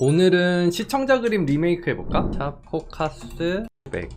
오늘은 시청자 그림 리메이크 해볼까? 자, 포카스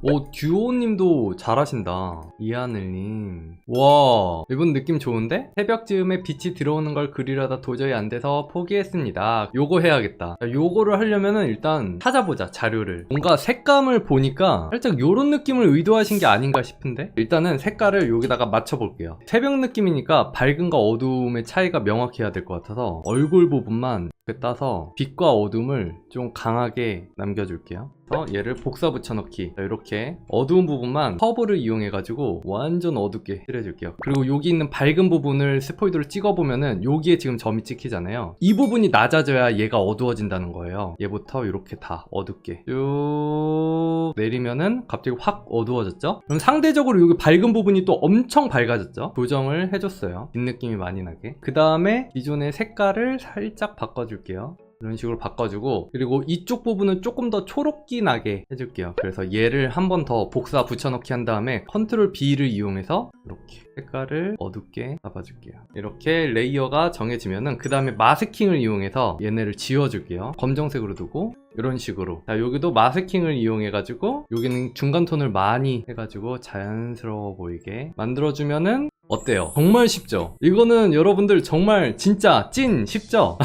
오, 듀오님도 잘하신다. 이하늘님. 와, 이분 느낌 좋은데? 새벽 즈음에 빛이 들어오는 걸 그리려다 도저히 안 돼서 포기했습니다. 요거 해야겠다. 자, 요거를 하려면은 일단 찾아보자, 자료를. 뭔가 색감을 보니까 살짝 요런 느낌을 의도하신 게 아닌가 싶은데? 일단은 색깔을 여기다가 맞춰볼게요. 새벽 느낌이니까 밝음과 어두움의 차이가 명확해야 될 것 같아서 얼굴 부분만 따서 빛과 어둠을 좀 강하게 남겨줄게요. 그래서 얘를 복사 붙여넣기. 이렇게 어두운 부분만 커브를 이용해 가지고 완전 어둡게 칠해줄게요. 그리고 여기 있는 밝은 부분을 스포이드로 찍어보면은 여기에 지금 점이 찍히잖아요. 이 부분이 낮아져야 얘가 어두워진다는 거예요. 얘부터 이렇게 다 어둡게 쭉 내리면은 갑자기 확 어두워졌죠. 그럼 상대적으로 여기 밝은 부분이 또 엄청 밝아졌죠. 조정을 해줬어요. 빛 느낌이 많이 나게. 그 다음에 기존의 색깔을 살짝 바꿔줄게요. 이런 식으로 바꿔주고, 그리고 이쪽 부분은 조금 더 초록기 나게 해줄게요. 그래서 얘를 한 번 더 복사 붙여넣기 한 다음에 컨트롤 B를 이용해서 이렇게 색깔을 어둡게 잡아줄게요. 이렇게 레이어가 정해지면은 그 다음에 마스킹을 이용해서 얘네를 지워줄게요. 검정색으로 두고 이런 식으로. 자, 여기도 마스킹을 이용해 가지고 여기는 중간 톤을 많이 해가지고 자연스러워 보이게 만들어주면은 어때요? 정말 쉽죠? 이거는 여러분들 정말 진짜 찐 쉽죠?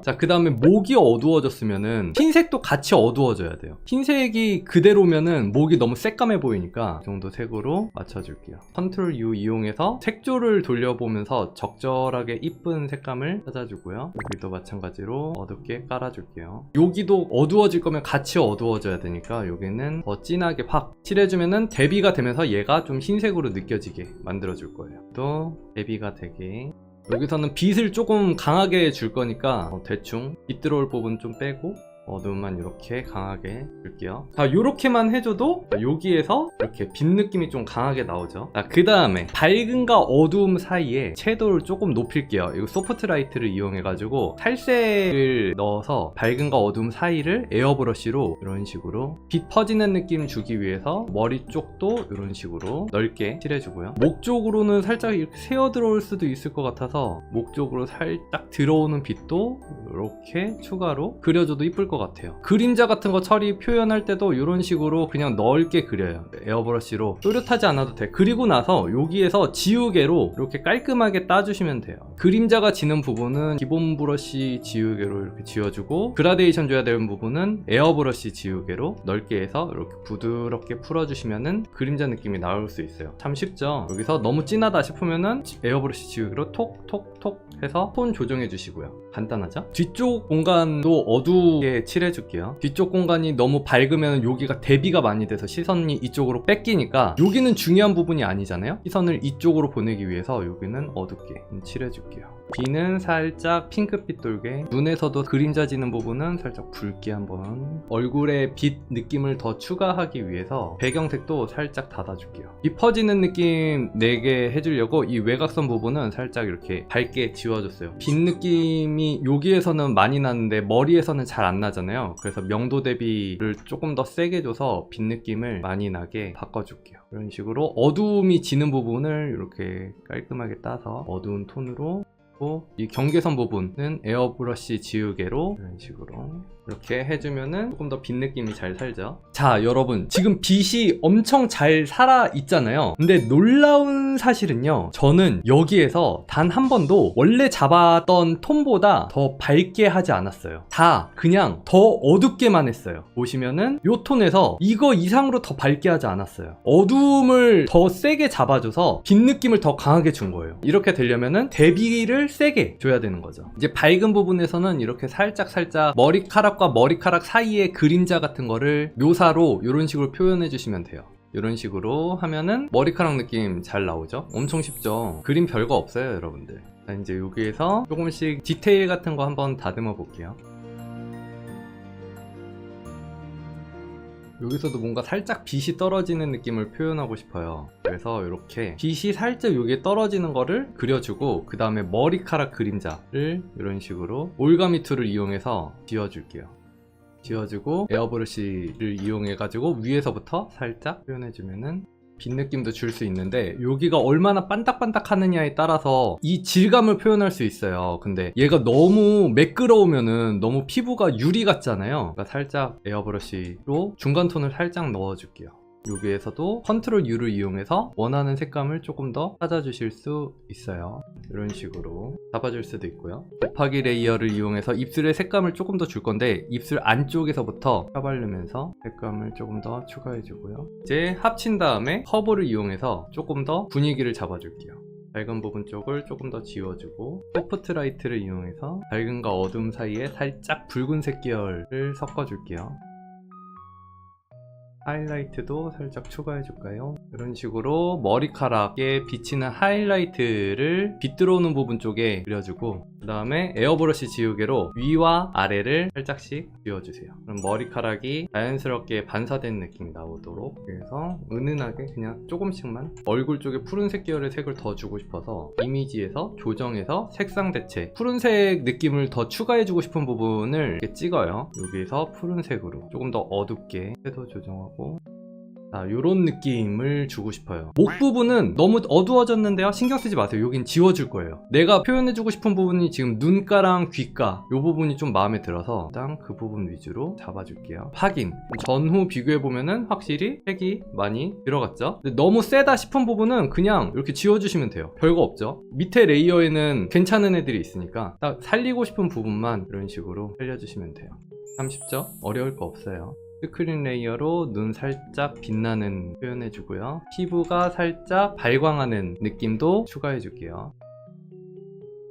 자, 그 다음에 목이 어두워졌으면은 흰색도 같이 어두워져야 돼요. 흰색이 그대로면은 목이 너무 새까매 보이니까 이 정도 색으로 맞춰줄게요. 컨트롤 U 이용해서 색조를 돌려보면서 적절하게 이쁜 색감을 찾아주고요. 여기도 마찬가지로 어둡게 깔아줄게요. 여기도 어두워질 거면 같이 어두워져야 되니까 여기는 더 진하게 확 칠해주면은 대비가 되면서 얘가 좀 흰색으로 느껴지게 만들어줄 거예요. 또 대비가 되게. 여기서는 빛을 조금 강하게 줄 거니까 대충 빛 들어올 부분 좀 빼고 어두움만 이렇게 강하게 줄게요. 자, 요렇게만 해줘도 여기에서 이렇게 빛 느낌이 좀 강하게 나오죠. 자, 그 다음에 밝음과 어두움 사이에 채도를 조금 높일게요. 이거 소프트라이트를 이용해가지고 탈색을 넣어서 밝음과 어두움 사이를 에어브러쉬로 이런 식으로 빛 퍼지는 느낌 주기 위해서 머리 쪽도 이런 식으로 넓게 칠해주고요. 목 쪽으로는 살짝 이렇게 새어 들어올 수도 있을 것 같아서 목 쪽으로 살짝 들어오는 빛도 이렇게 추가로 그려줘도 이쁠 것 같아요. 그림자 같은 거 처리 표현할 때도 이런 식으로 그냥 넓게 그려요. 에어브러쉬로 또렷하지 않아도 돼. 그리고 나서 여기에서 지우개로 이렇게 깔끔하게 따주시면 돼요. 그림자가 지는 부분은 기본 브러쉬 지우개로 이렇게 지워주고, 그라데이션 줘야 되는 부분은 에어브러쉬 지우개로 넓게 해서 이렇게 부드럽게 풀어주시면은 그림자 느낌이 나올 수 있어요. 참 쉽죠? 여기서 너무 진하다 싶으면은 에어브러쉬 지우개로 톡톡톡 해서 톤 조정해 주시고요. 간단하죠? 뒤쪽 공간도 어두게 칠해줄게요. 뒤쪽 공간이 너무 밝으면 여기가 대비가 많이 돼서 시선이 이쪽으로 뺏기니까 여기는 중요한 부분이 아니잖아요. 시선을 이쪽으로 보내기 위해서 여기는 어둡게 칠해줄게요. B는 살짝 핑크빛 돌게, 눈에서도 그림자 지는 부분은 살짝 붉게 한번, 얼굴에 빛 느낌을 더 추가하기 위해서 배경색도 살짝 닫아줄게요. 빛 퍼지는 느낌 내게 해주려고 이 외곽선 부분은 살짝 이렇게 밝게 지워줬어요. 빛 느낌이 여기에서는 많이 나는데 머리에서는 잘 안 나잖아요. 그래서 명도 대비를 조금 더 세게 줘서 빛 느낌을 많이 나게 바꿔줄게요. 이런 식으로 어두움이 지는 부분을 이렇게 깔끔하게 따서 어두운 톤으로, 이 경계선 부분은 에어브러쉬 지우개로 이런 식으로 이렇게 해주면은 조금 더 빛 느낌이 잘 살죠. 자, 여러분, 지금 빛이 엄청 잘 살아 있잖아요. 근데 놀라운 사실은요, 저는 여기에서 단 한 번도 원래 잡았던 톤보다 더 밝게 하지 않았어요. 다 그냥 더 어둡게만 했어요. 보시면은 요 톤에서 이거 이상으로 더 밝게 하지 않았어요. 어두움을 더 세게 잡아줘서 빛 느낌을 더 강하게 준 거예요. 이렇게 되려면은 대비를 세게 줘야 되는 거죠. 이제 밝은 부분에서는 이렇게 살짝 머리카락과 머리카락 사이의 그림자 같은 거를 묘사로 이런 식으로 표현해 주시면 돼요. 이런 식으로 하면은 머리카락 느낌 잘 나오죠? 엄청 쉽죠? 그림 별거 없어요, 여러분들. 자, 이제 여기에서 조금씩 디테일 같은 거 한번 다듬어 볼게요. 여기서도 뭔가 살짝 빛이 떨어지는 느낌을 표현하고 싶어요. 그래서 이렇게 빛이 살짝 여기에 떨어지는 거를 그려주고, 그 다음에 머리카락 그림자를 이런 식으로 올가미 툴을 이용해서 지워줄게요. 지워주고 에어브러쉬를 이용해 가지고 위에서부터 살짝 표현해주면은 빈 느낌도 줄 수 있는데 여기가 얼마나 반딱반딱 하느냐에 따라서 이 질감을 표현할 수 있어요. 근데 얘가 너무 매끄러우면은 너무 피부가 유리 같잖아요. 그러니까 살짝 에어브러쉬로 중간 톤을 살짝 넣어줄게요. 여기에서도 컨트롤 U를 이용해서 원하는 색감을 조금 더 찾아주실 수 있어요. 이런 식으로 잡아줄 수도 있고요. 곱하기 레이어를 이용해서 입술의 색감을 조금 더 줄 건데 입술 안쪽에서부터 펴바르면서 색감을 조금 더 추가해주고요. 이제 합친 다음에 커브를 이용해서 조금 더 분위기를 잡아줄게요. 밝은 부분 쪽을 조금 더 지워주고 소프트 라이트를 이용해서 밝은과 어둠 사이에 살짝 붉은색 계열을 섞어줄게요. 하이라이트도 살짝 추가해줄까요? 이런 식으로 머리카락에 비치는 하이라이트를 빛 들어오는 부분 쪽에 그려주고 그 다음에 에어브러쉬 지우개로 위와 아래를 살짝씩 지워주세요. 그럼 머리카락이 자연스럽게 반사된 느낌이 나오도록, 그래서 은은하게 그냥 조금씩만 얼굴 쪽에 푸른색 계열의 색을 더 주고 싶어서 이미지에서 조정해서 색상 대체, 푸른색 느낌을 더 추가해주고 싶은 부분을 이렇게 찍어요. 여기서 푸른색으로 조금 더 어둡게 섀도우 조정하고, 자, 요런 느낌을 주고 싶어요. 목 부분은 너무 어두워졌는데요, 신경 쓰지 마세요. 여긴 지워줄 거예요. 내가 표현해주고 싶은 부분이 지금 눈가랑 귓가 요 부분이 좀 마음에 들어서 일단 그 부분 위주로 잡아줄게요. 확인, 전후 비교해보면은 확실히 색이 많이 들어갔죠. 근데 너무 세다 싶은 부분은 그냥 이렇게 지워주시면 돼요. 별거 없죠. 밑에 레이어에는 괜찮은 애들이 있으니까 딱 살리고 싶은 부분만 이런 식으로 살려주시면 돼요. 참 쉽죠? 어려울 거 없어요. 스크린 레이어로 눈 살짝 빛나는 표현해주고요. 피부가 살짝 발광하는 느낌도 추가해줄게요.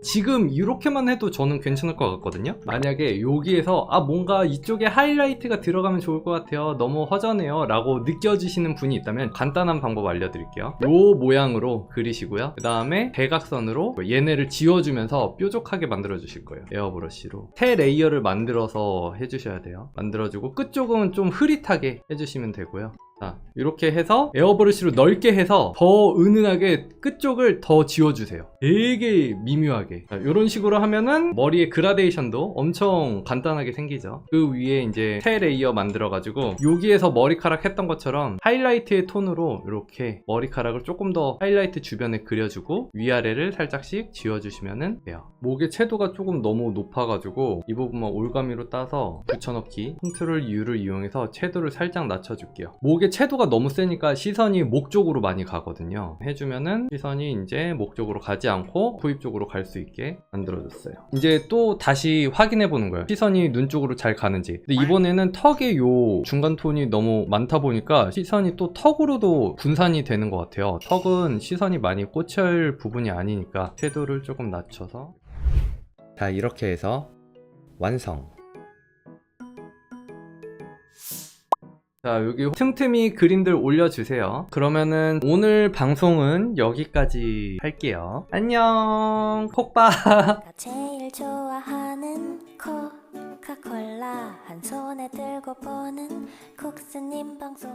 지금 이렇게만 해도 저는 괜찮을 것 같거든요. 만약에 여기에서 뭔가 이쪽에 하이라이트가 들어가면 좋을 것 같아요, 너무 허전해요 라고 느껴지시는 분이 있다면 간단한 방법 알려드릴게요. 요 모양으로 그리시고요. 그 다음에 대각선으로 얘네를 지워주면서 뾰족하게 만들어 주실 거예요. 에어브러쉬로 새 레이어를 만들어서 해주셔야 돼요. 만들어주고 끝쪽은 좀 흐릿하게 해주시면 되고요. 자, 이렇게 해서 에어브러쉬로 넓게 해서 더 은은하게 끝쪽을 더 지워주세요. 되게 미묘하게. 자, 이런 식으로 하면은 머리의 그라데이션도 엄청 간단하게 생기죠. 그 위에 이제 새 레이어 만들어가지고 여기에서 머리카락 했던 것처럼 하이라이트의 톤으로 이렇게 머리카락을 조금 더 하이라이트 주변에 그려주고 위아래를 살짝씩 지워주시면 돼요. 목의 채도가 조금 너무 높아가지고 이 부분만 올가미로 따서 붙여넣기, 컨트롤 U를 이용해서 채도를 살짝 낮춰줄게요. 목의 채도가 너무 세니까 시선이 목 쪽으로 많이 가거든요. 해주면은 시선이 이제 목 쪽으로 가지 않고 코입 쪽으로 갈 수 있게 만들어줬어요. 이제 또 다시 확인해 보는 거예요. 시선이 눈 쪽으로 잘 가는지. 근데 이번에는 턱에 요 중간 톤이 너무 많다 보니까 시선이 또 턱으로도 분산이 되는 것 같아요. 턱은 시선이 많이 꽂힐 부분이 아니니까 채도를 조금 낮춰서. 자, 이렇게 해서 완성. 자, 여기 틈틈이 그림들 올려주세요. 그러면은 오늘 방송은 여기까지 할게요. 안녕, 콕바. 내가 제일 좋아하는 코카콜라 한 손에 들고 보는 국스님 방송.